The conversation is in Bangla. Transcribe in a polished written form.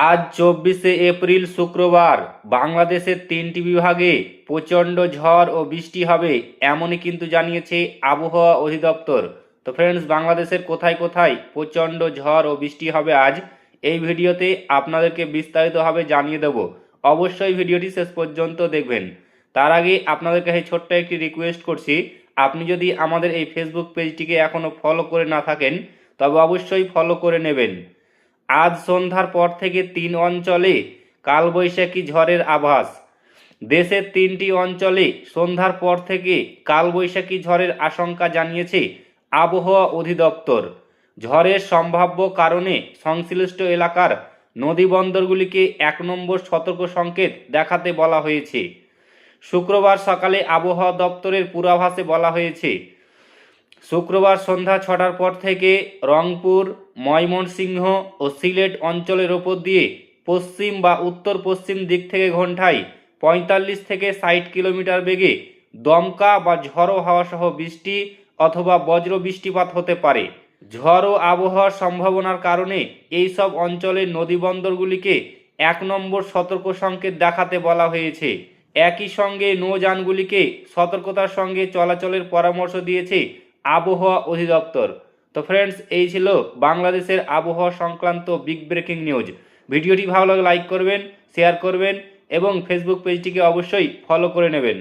আজ 24শে এপ্রিল শুক্রবার বাংলাদেশের 3টি বিভাগে প্রচণ্ড ঝড় ও বৃষ্টি হবে এমনই কিন্তু জানিয়েছে আবহাওয়া অধিদপ্তর। তো ফ্রেন্ডস, বাংলাদেশের কোথায় কোথায় প্রচণ্ড ঝড় ও বৃষ্টি হবে আজ এই ভিডিওতে আপনাদেরকে বিস্তারিতভাবে জানিয়ে দেব। অবশ্যই ভিডিওটি শেষ পর্যন্ত দেখবেন। তার আগে আপনাদের কাছে ছোট্ট একটি রিকোয়েস্ট করছি, আপনি যদি আমাদের এই ফেসবুক পেজটিকে এখনও ফলো করে না থাকেন তবে অবশ্যই ফলো করে নেবেন। আজ সন্ধ্যার পর থেকে 3 অঞ্চলে কালবৈশাখী ঝড়ের আভাস। দেশের 3টি অঞ্চলে সন্ধ্যার পর থেকে কালবৈশাখী ঝড়ের আশঙ্কা জানিয়েছে আবহাওয়া অধিদপ্তর। ঝড়ের সম্ভাব্য কারণে সংশ্লিষ্ট এলাকার নদীবন্দরগুলিকে 1 নম্বর সতর্ক সংকেত দেখাতে বলা হয়েছে। শুক্রবার সকালে আবহাওয়া দপ্তরের পূর্বাভাসে বলা হয়েছে, শুক্রবার সন্ধ্যা 6টার পর থেকে রংপুর, ময়মনসিংহ ও সিলেট অঞ্চলের ওপর দিয়ে পশ্চিম বা উত্তর পশ্চিম দিক থেকে ঘন্টায় 45 থেকে 60 কিলোমিটার বেগে দমকা বা ঝড়ো হাওয়া সহ বৃষ্টি অথবা বজ্র বৃষ্টিপাত হতে পারে। ঝড় ও আবহাওয়ার সম্ভাবনার কারণে এই সব অঞ্চলের নদীবন্দরগুলিকে 1 নম্বর সতর্ক সংকেত দেখাতে বলা হয়েছে। একই সঙ্গে নৌযানগুলিকে সতর্কতার সঙ্গে চলাচলের পরামর্শ দিয়েছে আবহাওয়া অধিদপ্তর। তো ফ্রেন্ডস, এই ছিল বাংলাদেশের আবহাওয়া সংক্রান্ত বিগ ব্রেকিং নিউজ। ভিডিওটি ভালো লাগলে লাইক করবেন, শেয়ার করবেন এবং ফেসবুক পেজটিকে অবশ্যই ফলো করে নেবেন।